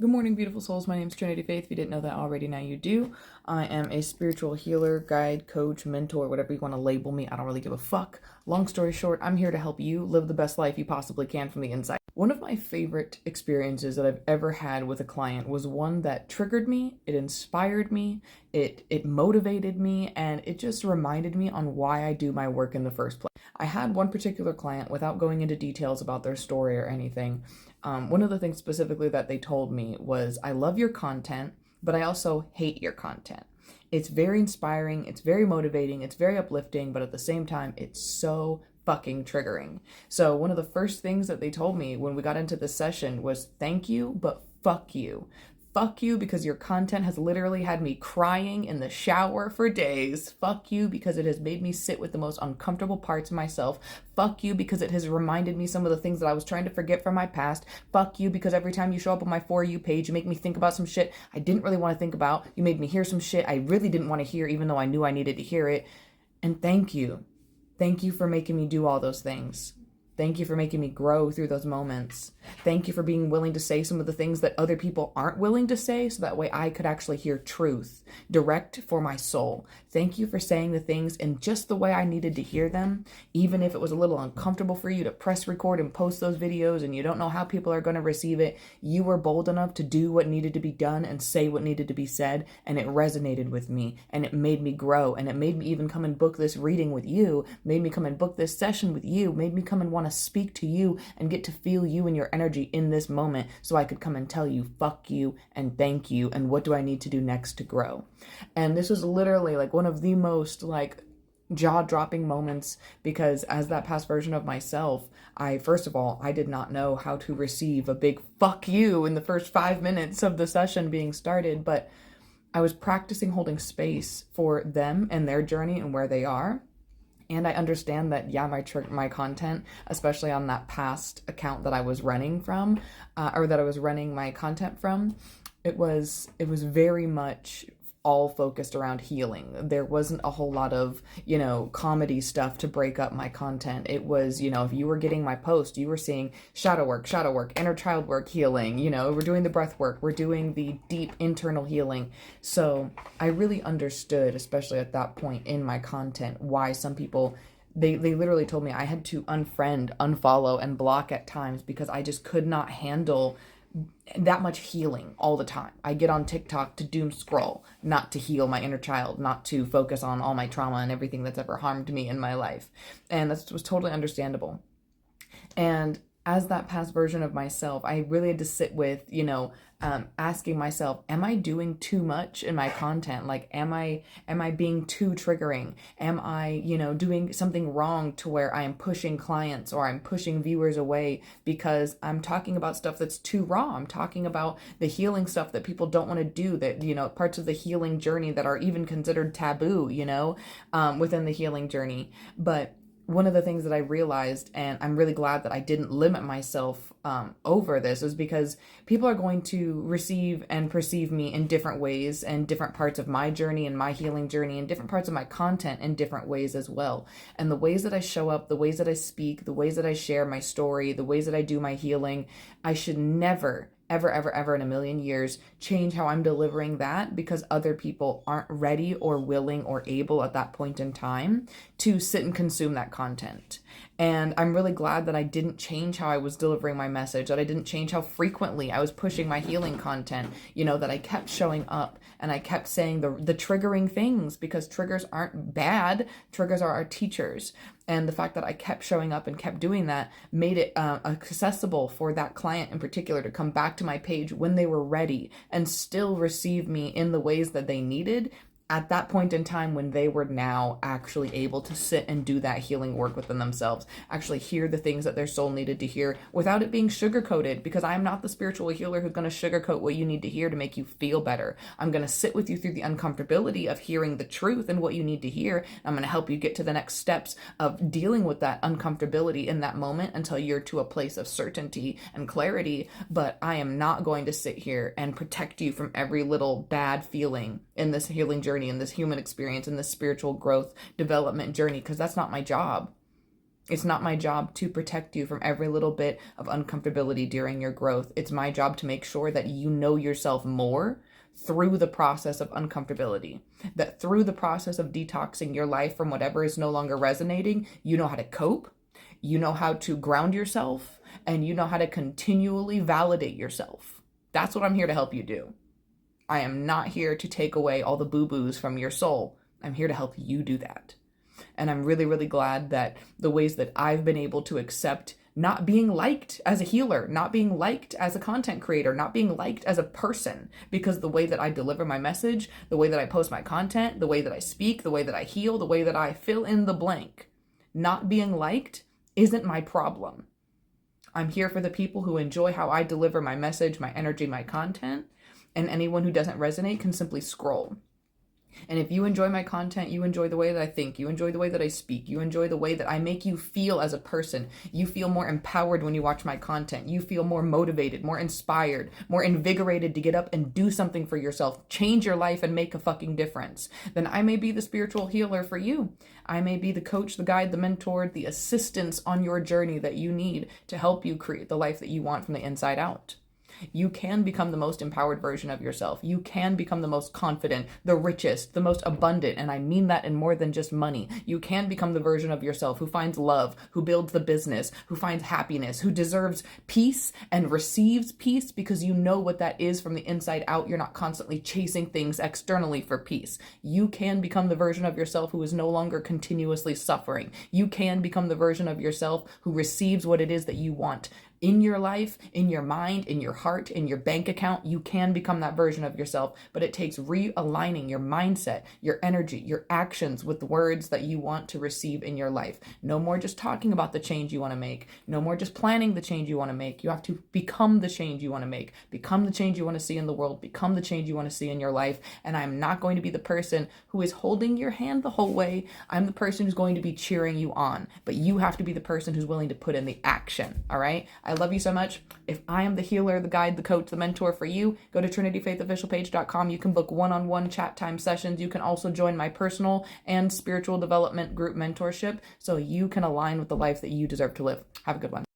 Good morning, beautiful souls. My name is Trinity Faith. If you didn't know that already, now you do. I am a spiritual healer, guide, coach, mentor, whatever you want to label me. I don't really give a fuck. Long story short, I'm here to help you live the best life you possibly can from the inside. One of my favorite experiences that I've ever had with a client was one that triggered me, it inspired me, it motivated me, and it just reminded me on why I do my work in the first place. I had one particular client, without going into details about their story or anything, one of the things specifically that they told me was, I love your content, but I also hate your content. It's very inspiring, it's very motivating, it's very uplifting, but at the same time, it's so fucking triggering. So one of the first things that they told me when we got into this session was, thank you, but fuck you. Fuck you because your content has literally had me crying in the shower for days. Fuck you because it has made me sit with the most uncomfortable parts of myself. Fuck you because it has reminded me some of the things that I was trying to forget from my past. Fuck you because every time you show up on my For You page, you make me think about some shit I didn't really want to think about. You made me hear some shit I really didn't want to hear, even though I knew I needed to hear it. And thank you. Thank you for making me do all those things. Thank you for making me grow through those moments. Thank you for being willing to say some of the things that other people aren't willing to say, so that way I could actually hear truth direct for my soul. Thank you for saying the things in just the way I needed to hear them, even if it was a little uncomfortable for you to press record and post those videos and you don't know how people are going to receive it. You were bold enough to do what needed to be done and say what needed to be said, and it resonated with me, and it made me grow, and it made me even come and book this reading with you, made me come and book this session with you, made me come and want to speak to you and get to feel you and your energy in this moment, so I could come and tell you fuck you and thank you and what do I need to do next to grow. And this was literally like one of the most jaw-dropping moments, because as that past version of myself, first of all, I did not know how to receive a big fuck you in the first 5 minutes of the session being started, but I was practicing holding space for them and their journey and where they are. And I understand that, yeah, my content, especially on that past account that I was running from, or that I was running my content from, it was very much all focused around healing. There wasn't a whole lot of, comedy stuff to break up my content. It was, if you were getting my post, you were seeing shadow work, inner child work, healing, we're doing the breath work, we're doing the deep internal healing. So I really understood, especially at that point in my content, why some people, they literally told me I had to unfriend, unfollow, and block at times because I just could not handle that much healing all the time. I get on TikTok to doom scroll, not to heal my inner child, not to focus on all my trauma and everything that's ever harmed me in my life. And that was totally understandable. And as that past version of myself, I really had to sit with, asking myself, am I doing too much in my content? Like, am I being too triggering? Am I, doing something wrong to where I am pushing clients or I'm pushing viewers away because I'm talking about stuff that's too raw? I'm talking about the healing stuff that people don't want to do, that, parts of the healing journey that are even considered taboo, within the healing journey. But one of the things that I realized, and I'm really glad that I didn't limit myself over this, is because people are going to receive and perceive me in different ways, and different parts of my journey and my healing journey, and different parts of my content in different ways as well. And the ways that I show up, the ways that I speak, the ways that I share my story, the ways that I do my healing, I should never ever in a million years change how I'm delivering that because other people aren't ready or willing or able at that point in time to sit and consume that content. And I'm really glad that I didn't change how I was delivering my message, that I didn't change how frequently I was pushing my healing content, that I kept showing up and I kept saying the triggering things, because triggers aren't bad. Triggers are our teachers. And the fact that I kept showing up and kept doing that made it accessible for that client in particular to come back to my page when they were ready and still receive me in the ways that they needed at that point in time, when they were now actually able to sit and do that healing work within themselves, actually hear the things that their soul needed to hear without it being sugar-coated, because I am not the spiritual healer who's going to sugarcoat what you need to hear to make you feel better. I'm going to sit with you through the uncomfortability of hearing the truth and what you need to hear. I'm going to help you get to the next steps of dealing with that uncomfortability in that moment until you're to a place of certainty and clarity. But I am not going to sit here and protect you from every little bad feeling in this healing journey, in this human experience, in this spiritual growth development journey, because that's not my job. It's not my job to protect you from every little bit of uncomfortability during your growth. It's my job to make sure that you know yourself more through the process of uncomfortability. That through the process of detoxing your life from whatever is no longer resonating, you know how to cope, you know how to ground yourself, and you know how to continually validate yourself. That's what I'm here to help you do. I am not here to take away all the boo-boos from your soul. I'm here to help you do that. And I'm really, really glad that the ways that I've been able to accept not being liked as a healer, not being liked as a content creator, not being liked as a person, because the way that I deliver my message, the way that I post my content, the way that I speak, the way that I heal, the way that I fill in the blank, not being liked isn't my problem. I'm here for the people who enjoy how I deliver my message, my energy, my content, and anyone who doesn't resonate can simply scroll. And if you enjoy my content, you enjoy the way that I think, you enjoy the way that I speak, you enjoy the way that I make you feel as a person, you feel more empowered when you watch my content, you feel more motivated, more inspired, more invigorated to get up and do something for yourself, change your life and make a fucking difference, then I may be the spiritual healer for you. I may be the coach, the guide, the mentor, the assistance on your journey that you need to help you create the life that you want from the inside out. You can become the most empowered version of yourself. You can become the most confident, the richest, the most abundant. And I mean that in more than just money. You can become the version of yourself who finds love, who builds the business, who finds happiness, who deserves peace and receives peace because you know what that is from the inside out. You're not constantly chasing things externally for peace. You can become the version of yourself who is no longer continuously suffering. You can become the version of yourself who receives what it is that you want. In your life, in your mind, in your heart, in your bank account, you can become that version of yourself, but it takes realigning your mindset, your energy, your actions with the words that you want to receive in your life. No more just talking about the change you want to make. No more just planning the change you want to make. You have to become the change you want to make, become the change you want to see in the world, become the change you want to see in your life. And I'm not going to be the person who is holding your hand the whole way. I'm the person who's going to be cheering you on, but you have to be the person who's willing to put in the action. All right. I love you so much. If I am the healer, the guide, the coach, the mentor for you, go to trinityfaithofficialpage.com. You can book one-on-one chat time sessions. You can also join my personal and spiritual development group mentorship so you can align with the life that you deserve to live. Have a good one.